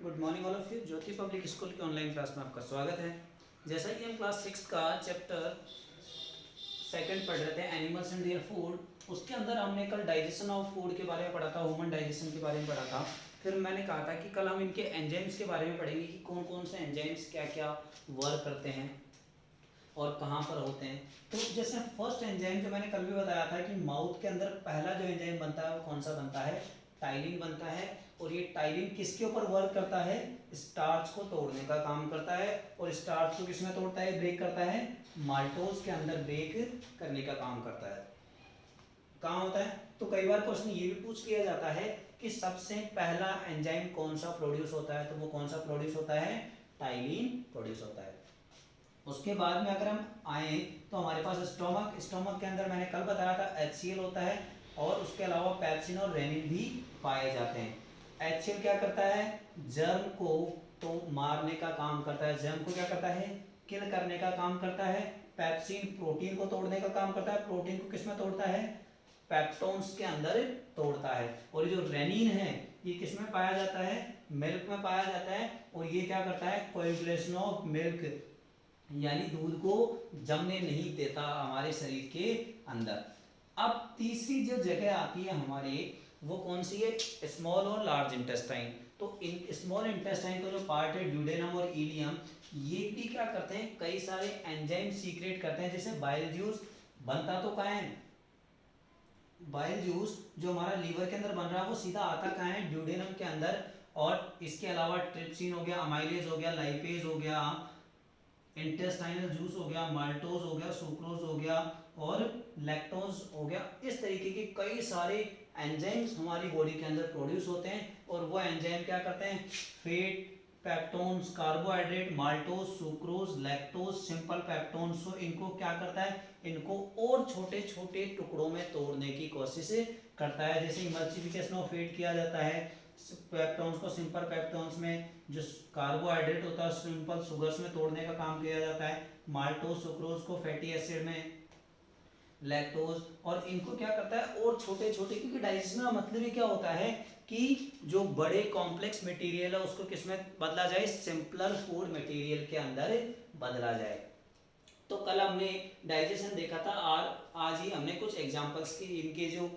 Good morning all of you. Jyoti public school की online class में आपका स्वागत है। जैसा कि हम क्लास 6 का चैप्टर सेकंड पढ़ रहे थे एनिमल्स एंड देयर फूड, उसके अंदर हमने कल डाइजेशन ऑफ फूड के बारे में पढ़ा था, ह्यूमन डाइजेशन के बारे में पढ़ा था। फिर मैंने कहा था कि कल हम इनके एंजाइम्स के बारे में पढ़ेंगे कि कौन कौन से एंजाइम्स क्या क्या वर्क करते हैं और कहाँ पर होते हैं। तो जैसे फर्स्ट एंजाइम जो मैंने कल भी बताया था कि माउथ के अंदर पहला जो एंजाइम बनता है वो कौन सा बनता है, टाइलिन बनता है। और ये टाइलिन किसके ऊपर वर्क करता है, स्टार्च को तोड़ने का काम करता है। और स्टार्च को किसमें तोड़ता है, ब्रेक करता है, माल्टोज के अंदर ब्रेक करने का काम करता है। कहाँ होता है, तो कई बार क्वेश्चन ये भी पूछ लिया जाता है कि सबसे पहला एंजाइम कौन सा प्रोड्यूस होता है, तो वो कौन सा प्रोड्यूस होता है, टाइलिन प्रोड्यूस होता है। उसके बाद में अगर हम आए तो हमारे पास स्टोमक के अंदर मैंने कल बताया था HCl होता है और उसके अलावा पेप्सिन और रेनिन भी पाए जाते हैं। HCl क्या करता है, जर्म को तो मारने का काम करता है, जर्म को क्या करता है, किल करने का काम करता है। पेप्सिन प्रोटीन को तोड़ने का काम करता है, प्रोटीन को किसमें तोड़ता है, पेप्टोन्स के अंदर तोड़ता है। और ये जो रेनिन है ये किसमें पाया जाता है, मिल्क में पाया जाता है। और ये क्या करता है, कोएगुलेशन ऑफ मिल्क, यानी दूध को जमने नहीं देता हमारे शरीर के अंदर। अब तीसरी जो जगह आती है हमारे, वो कौन सी है, स्मॉल और लार्ज इंटेस्टाइन। तो इन स्मॉल इंटेस्टाइन का जो पार्ट है ड्यूडेनम और इलियम, ये भी क्या करते हैं, कई सारे एंजाइम सीक्रेट करते हैं। जैसे बाइल जूस बनता तो कहाँ है, बाइल जूस जो हमारा लीवर के अंदर बन रहा है वो सीधा आता कहाँ है, ड्यूडेनम के अंदर। और इसके अलावा ट्रिप्सिन हो गया, अमाइलेज हो गया, लाइपेज हो गया, इंटेस्टाइनल जूस हो गया, माल्टोज हो गया, सुक्रोज हो गया और लैक्टोज हो गया। इस तरीके के कई सारे एंजाइम्स हमारी बॉडी के अंदर प्रोड्यूस होते हैं। और वो एंजाइम क्या करते हैं, fat, peptones, carbohydrate, maltose, sucrose, lactose, simple peptones, तो इनको क्या करता है, इनको और छोटे छोटे टुकड़ों में तोड़ने की कोशिश करता है। जैसे इमल्सिफिकेशन ऑफ फैट किया जाता है, पेप्टोन्स को सिंपल पेप्टोन्स में, जो कार्बोहाइड्रेट होता है सिंपल शुगर्स में तोड़ने का काम किया जाता है, माल्टोज सुक्रोज को फैटी एसिड में, लैक्टोज। और इनको क्या करता है और छोटे छोटे, क्योंकि डाइजेशन का मतलब ही क्या होता है कि जो बड़े कॉम्प्लेक्स मटेरियल है उसको किसमें बदला जाए, सिंपलर फूड मटेरियल के अंदर बदला जाए। तो कल हमने डाइजेशन देखा था और आज ही हमने कुछ एग्जांपल्स की इनके जो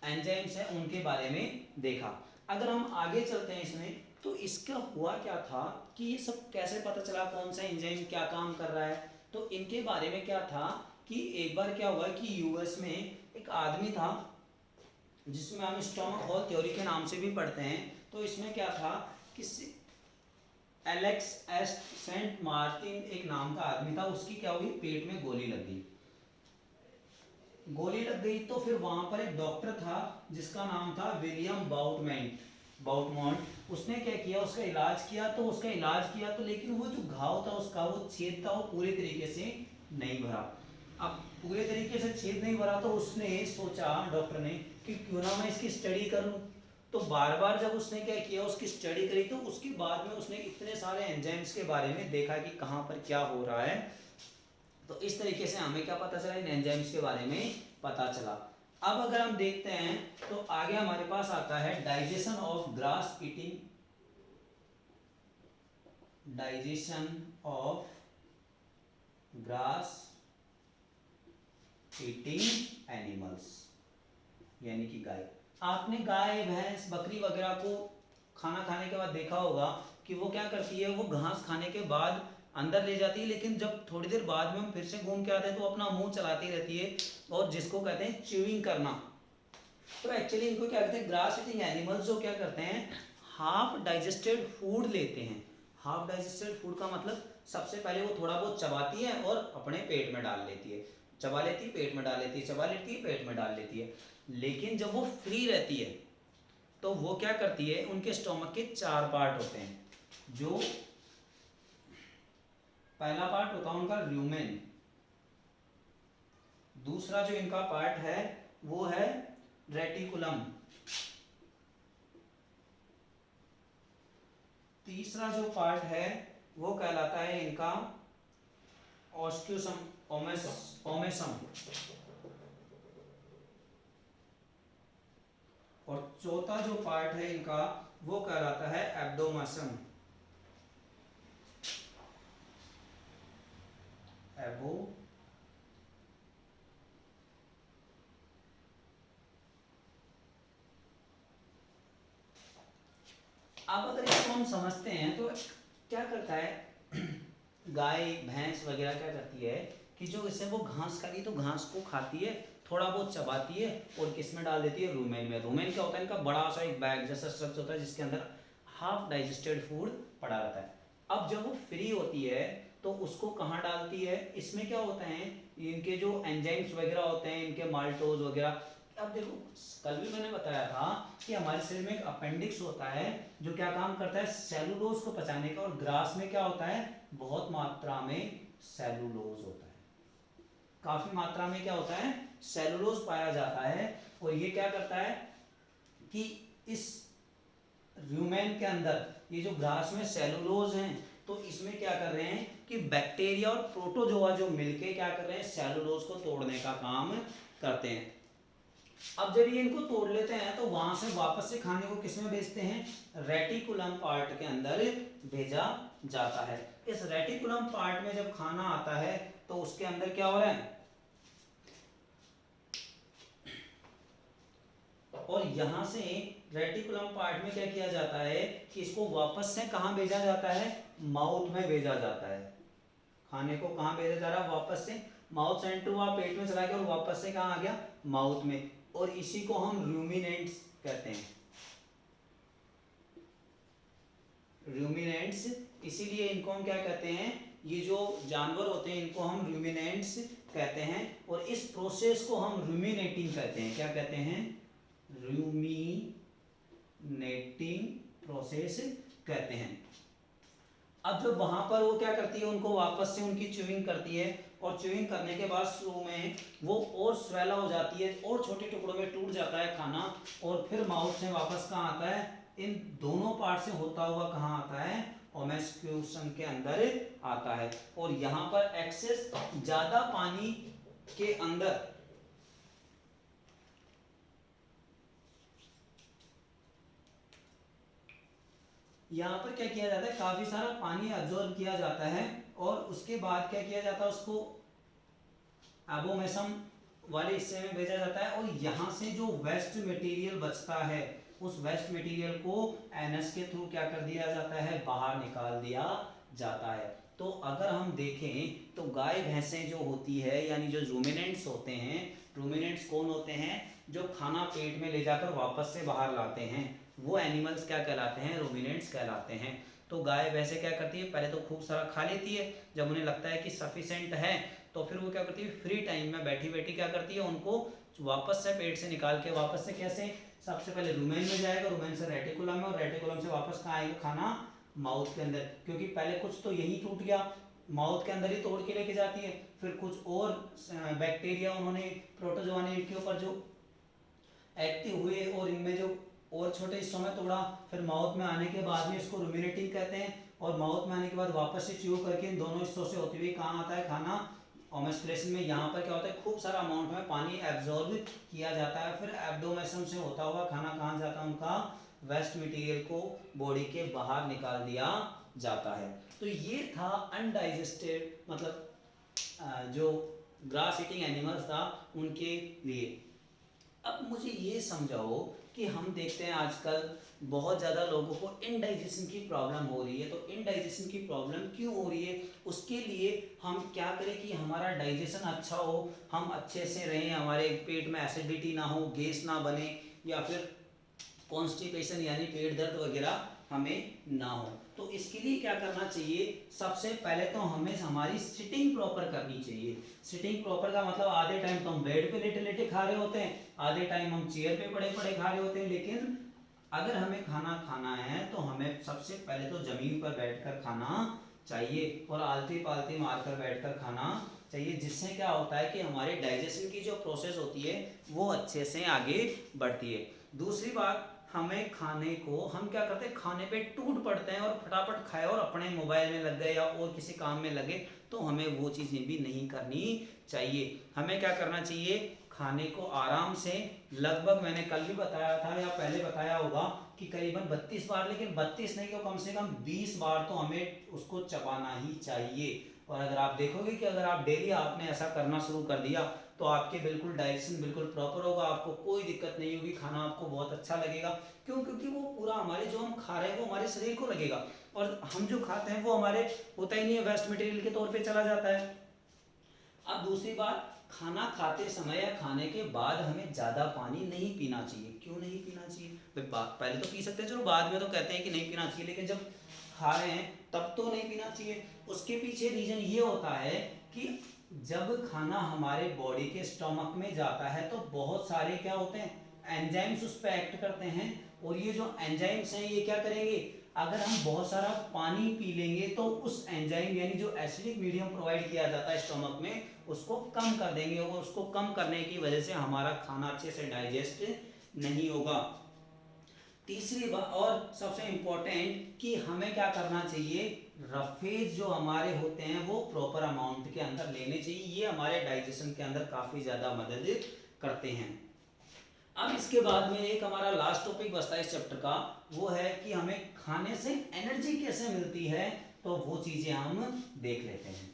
एंजाइम्स हैं उनके बारे में देखा। अगर हम आगे चलते हैं इसमें, तो इसका हुआ क्या था कि ये सब कैसे पता चला कौन सा एंजाइम क्या काम कर रहा है। तो इनके बारे में क्या था कि एक बार क्या हुआ कि यूएस में एक आदमी था जिसमें हम स्टोमक होल थ्योरी के नाम से भी पढ़ते हैं। तो इसमें क्या था कि एलेक्स एस सेंट मार्टिन एक नाम का आदमी था, उसकी क्या हुई, पेट में गोली लग गई। गोली लग गई तो फिर वहां पर एक डॉक्टर था जिसका नाम था विलियम बाउटमॉन्ट। उसने क्या किया, उसका इलाज किया। तो उसका इलाज किया तो लेकिन वो जो घाव था उसका, वो छेद था, वो पूरे तरीके से नहीं भरा। अब पूरे तरीके से छेद नहीं भरा तो उसने सोचा, डॉक्टर ने, कि क्यों ना मैं इसकी स्टडी कर लूं। तो बार बार जब उसने क्या किया, उसकी स्टडी करी, तो उसके बाद में उसने इतने सारे एंजाइम्स के बारे में देखा कि कहाँ पर क्या हो रहा है। तो इस तरीके से हमें क्या पता चला, इन एंजाइम्स के बारे में पता चला। अब अगर हम देखते हैं तो आगे हमारे पास आता है digestion of grass eating, digestion of grass eating animals, यानी कि गाय। आपने गाय, भैंस, बकरी वगैरह को खाना खाने के बाद देखा होगा कि वो क्या करती है, वो घास खाने के बाद अंदर ले जाती है, लेकिन जब थोड़ी देर बाद में हम फिर से घूम के आते हैं तो अपना मुंह चलाती रहती है, और जिसको कहते हैं च्यूइंग करना। तो एक्चुअली इनको क्या कहते हैं, ग्रास ईटिंग एनिमल्स जो क्या करते हैं, हाफ डाइजेस्टेड फूड लेते हैं। हाफ डाइजेस्टेड फूड का मतलब सबसे पहले वो थोड़ा बहुत चबाती है और अपने पेट में डाल लेती है, चबा लेती है, पेट में डाल लेती है, चबा लेती है, पेट में डाल लेती है। लेकिन जब वो फ्री रहती है तो वो क्या करती है, उनके स्टोमक के 4 पार्ट होते हैं। जो पहला पार्ट होता है उनका ल्यूमेन, दूसरा जो इनका पार्ट है वो है रेटिकुलम, तीसरा जो पार्ट है वो कहलाता है इनका ऑस्क्यूसम, ओमेसम, और चौथा जो पार्ट है इनका वो कहलाता है एब्डोमेसम। एबो अब अगर इसको हम समझते हैं तो क्या करता है गाय भैंस वगैरह क्या करती है कि जो इसे वो घास खाती है तो घास को खाती है, थोड़ा बहुत चबाती है और किस में डाल देती है, रूमेन में। रूमेन क्या होता है, इनका बड़ा सा एक बैग जैसा स्ट्रक्चर होता है जिसके अंदर हाफ डाइजेस्टेड फूड पड़ा रहता है। अब जब वो फ्री होती है तो उसको कहाँ डालती है, इसमें क्या होता है इनके जो एंजाइम्स वगैरह होते हैं, इनके माल्टोज वगैरह। अब देखो कल भी मैंने बताया था कि हमारे शरीर में एक अपेंडिक्स होता है जो क्या काम करता है, सेलुलोज को पचाने का। और ग्रास में क्या होता है, बहुत मात्रा में सेलुलोज होता है, काफी मात्रा में क्या होता है, सेलुलोज पाया जाता है। और ये क्या करता है कि इस रूमेन के अंदर ये जो ग्रास में सेलुलोज हैं तो इसमें क्या कर रहे हैं कि बैक्टीरिया और प्रोटोजोआ जो मिलके क्या कर रहे हैं, सेलुलोज को तोड़ने का काम करते हैं। अब जब ये इनको तोड़ लेते हैं तो वहां से वापस से खाने को किसमें भेजते हैं, रेटिकुलम पार्ट के अंदर भेजा जाता है। इस रेटिकुलम पार्ट में जब खाना आता है तो उसके अंदर क्या हो रहा है, और यहां से रेटिकुलम पार्ट में क्या किया जाता है कि इसको वापस से कहां भेजा जाता है, माउथ में भेजा जाता है। खाने को कहां भेजा जा रहा है, वापस से माउथ से एंटर हुआ, पेट में चला गया और वापस से कहां आ गया, माउथ में। और इसी को हम रूमिनेंट्स कहते हैं, रूमिनेंट्स। इसीलिए इनको हम क्या कहते हैं, ये जो जानवर होते हैं इनको हम रूमिनेंट्स कहते हैं। और इस प्रोसेस को हम रूमिनेटिंग कहते हैं। क्या कहते हैं, रूमिनेटिंग प्रोसेस कहते हैं। अब जब वहां पर वो क्या करती है, उनको वापस से उनकी च्यूइंग करती है और च्यूइंग करने के बाद शुरू में वो और स्वेला हो जाती है और छोटे टुकड़ों में टूट जाता है खाना, और फिर माउथ से वापस कहाँ आता है, इन दोनों पार्ट से होता हुआ कहाँ आता है, ओमेस्क्यूशन के अंदर आता है। और यहाँ पर एक्सेस ज्यादा पानी के अंदर यहाँ पर क्या किया जाता है, काफी सारा पानी एब्जॉर्ब किया जाता है और उसके बाद क्या किया जाता है, उसको एबोमेसम वाले हिस्से में भेजा जाता है। और यहाँ से जो वेस्ट मटेरियल बचता है उस वेस्ट मटेरियल को एनएस के थ्रू क्या कर दिया जाता है, बाहर निकाल दिया जाता है। तो अगर हम देखें तो गाय भैंसें जो होती है यानी जो रूमिनेंट्स होते हैं, रूमिनेंट्स कौन होते हैं, जो खाना पेट में ले जाकर वापस से बाहर लाते हैं, वो एनिमल्स क्या कहलाते हैं, रूमिनेंट्स कहलाते हैं। तो गाय वैसे क्या करती है, पहले तो खूब सारा खा लेती है, जब उन्हें लगता है कि सफिशिएंट है तो फिर वो क्या करती है, फ्री टाइम में बैठी बैठी क्या करती है, उनको वापस से पेट से निकाल के वापस से कैसे, सबसे पहले रूमेन में जाएगा, रूमेन से रेटिकुलम में, और रेटिकुलम से वापस कहाँ आएगा, खाना माउथ के अंदर। क्योंकि पहले कुछ तो यही टूट गया, माउथ के अंदर ही तोड़ के लेके जाती है, फिर कुछ और बैक्टीरिया उन्होंने प्रोटोजोआ ने इनके ऊपर जो एक्टिव हुए और इनमें जो और छोटे हिस्सों में तोड़ा, फिर माउथ में आने के बाद में इसको रूमिनेटिंग कहते हैं। और माउथ में आने के बाद वापस से च्यू करके इन दोनों हिस्सों से होते हुए कहाँ आता है, खाना ओमेस्कुलेशन में। यहाँ पर क्या होता है, खूब सारा अमाउंट में पानी एब्जॉर्ब किया जाता है, फिर एब्डोमेसम से होता हुआ खाना कहाँ जाता है, उनका वेस्ट मटेरियल को बॉडी के बाहर निकाल दिया जाता है। तो ये था अनडाइजेस्टेड, मतलब जो ग्रास ईटिंग एनिमल्स था उनके लिए। अब मुझे ये समझाओ कि हम देखते हैं आजकल बहुत ज़्यादा लोगों को इनडाइजेशन की प्रॉब्लम हो रही है, तो इनडाइजेशन की प्रॉब्लम क्यों हो रही है, उसके लिए हम क्या करें कि हमारा डाइजेशन अच्छा हो, हम अच्छे से रहें, हमारे पेट में एसिडिटी ना हो, गैस ना बने, या फिर कॉन्स्टिपेशन यानी पेट दर्द वगैरह हमें ना हो। तो इसके लिए क्या करना चाहिए, सबसे पहले तो हमें हमारी सिटिंग प्रॉपर करनी चाहिए। सिटिंग प्रॉपर का मतलब आधे टाइम तो हम बेड पे लेटे लेटे खा रहे होते हैं, आधे टाइम हम चेयर पे पड़े पड़े खा रहे होते हैं। लेकिन अगर हमें खाना खाना है तो हमें सबसे पहले तो जमीन पर बैठकर खाना चाहिए और आलती पालती मारकर बैठकर खाना चाहिए, जिससे क्या होता है कि हमारे डाइजेशन की जो प्रोसेस होती है वो अच्छे से आगे बढ़ती है। दूसरी बात, हमें खाने को हम क्या करते हैं, खाने पे टूट पड़ते हैं और फटाफट खाए और अपने मोबाइल में लग गए या और किसी काम में लगे, तो हमें वो चीज़ें भी नहीं करनी चाहिए। हमें क्या करना चाहिए, खाने को आराम से लगभग मैंने कल भी बताया था या पहले बताया होगा कि करीबन 32 बार, लेकिन 32 नहीं तो कम से कम 20 बार तो हमें उसको चबाना ही चाहिए। और अगर आप देखोगे कि अगर आप डेली आपने ऐसा करना शुरू कर दिया तो आपके बिल्कुल डाइजेशन बिल्कुल प्रॉपर होगा, आपको कोई दिक्कत नहीं होगी, खाना आपको बहुत अच्छा लगेगा। क्यों? क्योंकि वो पूरा हमारे जो हम खा रहे हैं वो हमारे शरीर को लगेगा, और हम जो खाते हैं वो हमारे होता ही नहीं है, वेस्ट मटेरियल के तौर पे चला जाता है। अब दूसरी बात, खाना खाते समय या खाने के बाद हमें ज़्यादा पानी नहीं पीना चाहिए। क्यों नहीं पीना चाहिए? पहले तो पी सकते हैं, चलो बाद में तो कहते हैं कि नहीं पीना चाहिए, लेकिन जब खा रहे हैं तब तो नहीं पीना चाहिए। उसके पीछे रीज़न ये होता है कि जब खाना हमारे बॉडी के स्टमक में जाता है तो बहुत सारे क्या होते हैं, एंजाइम्स उस पर एक्ट करते हैं, और ये जो एंजाइम्स हैं ये क्या करेंगे, अगर हम बहुत सारा पानी पी लेंगे तो उस एंजाइम यानी जो एसिडिक मीडियम प्रोवाइड किया जाता है स्टमक में उसको कम कर देंगे, और उसको कम करने की वजह से हमारा खाना अच्छे से डाइजेस्ट नहीं होगा। तीसरी बात और सबसे इम्पोर्टेंट कि हमें क्या करना चाहिए, रफेज जो हमारे होते हैं वो प्रॉपर अमाउंट के अंदर लेने चाहिए, ये हमारे डाइजेशन के अंदर काफ़ी ज़्यादा मदद करते हैं। अब इसके बाद में एक हमारा लास्ट टॉपिक बचता है इस चैप्टर का, वो है कि हमें खाने से एनर्जी कैसे मिलती है, तो वो चीज़ें हम देख लेते हैं।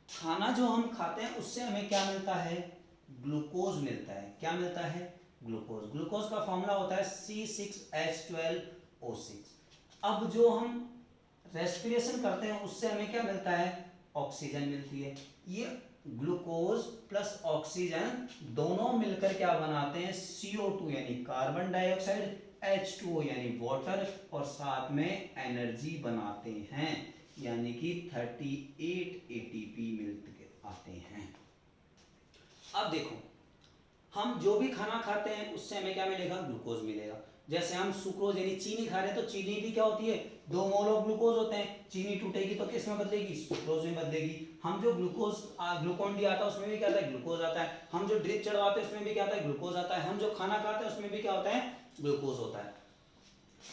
खाना जो हम खाते हैं उससे हमें क्या मिलता है, ग्लूकोज मिलता है। क्या मिलता है? ग्लूकोज। ग्लूकोज का फॉर्मूला होता है C6H12O6। अब जो हम रेस्पिरेशन करते हैं उससे हमें क्या मिलता है, ऑक्सीजन मिलती है। ये ग्लूकोज प्लस ऑक्सीजन दोनों मिलकर क्या बनाते हैं, CO2 यानी कार्बन डाइऑक्साइड, H2O यानी वाटर, और साथ में एनर्जी बनाते हैं, यानी कि 38 ATP मिलकर आते हैं। अब देखो, हम जो भी खाना खाते हैं उससे हमें क्या मिलेगा, ग्लूकोज मिलेगा। जैसे हम सुक्रोज यानी चीनी खा रहे हैं तो चीनी भी क्या होती है, 2 मोल ऑफ ग्लूकोज होते हैं। चीनी टूटेगी तो किस में बदलेगी, सुक्रोज में बदलेगी। हम जो ग्लूकोन डी आता है उसमें भी क्या आता है, ग्लूकोज आता है। हम जो ड्रिप चढ़वाते हैं उसमें भी क्या आता है, ग्लूकोज आता है। हम जो खाना खाते हैं उसमें भी क्या होता है, ग्लूकोज होता है।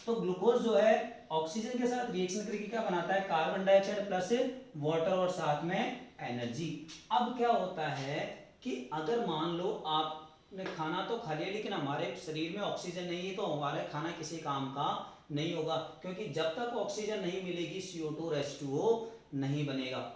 तो ग्लूकोज जो है ऑक्सीजन के साथ रिएक्शन करके क्या बनाता है, कार्बन डाइऑक्साइड प्लस वाटर और साथ में एनर्जी। अब क्या होता है कि अगर मान लो आपने खाना तो खा लिया लेकिन हमारे शरीर में ऑक्सीजन नहीं है तो हमारा खाना किसी काम का नहीं होगा, क्योंकि जब तक ऑक्सीजन नहीं मिलेगी CO2 और H2O नहीं बनेगा।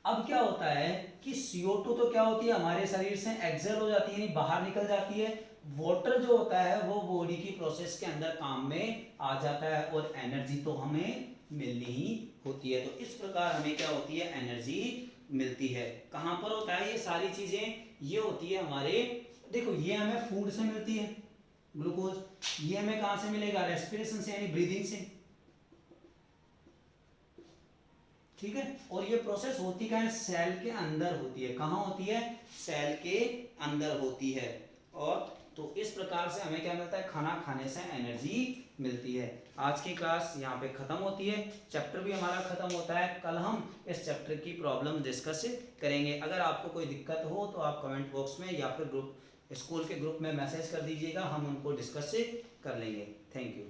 अब क्या होता है कि CO2 तो क्या होती है, हमारे शरीर से एक्सहेल हो जाती है यानी बाहर निकल जाती है। वाटर जो होता है वो बॉडी की प्रोसेस के अंदर काम में आ जाता है, और एनर्जी तो हमें मिलनी ही होती है। तो इस प्रकार हमें क्या होती है, एनर्जी मिलती है। कहाँ पर होता है ये सारी चीजें, ये होती है हमारे, देखो ये हमें फूड से मिलती है ग्लूकोज, ये हमें कहाँ से मिलेगा, रेस्पिरेशन से यानी ब्रीदिंग से, ठीक है। और ये प्रोसेस होती कहाँ है, सेल के अंदर होती है। कहाँ होती है, सेल के अंदर होती है। और तो इस प्रकार से हमें क्या मिलता है, खाना खाने से एनर्जी मिलती है। आज की क्लास यहाँ पे खत्म होती है, चैप्टर भी हमारा खत्म होता है। कल हम इस चैप्टर की प्रॉब्लम डिस्कस करेंगे। अगर आपको कोई दिक्कत हो तो आप कमेंट बॉक्स में या फिर ग्रुप स्कूल के ग्रुप में मैसेज कर दीजिएगा, हम उनको डिस्कस कर लेंगे। Thank you.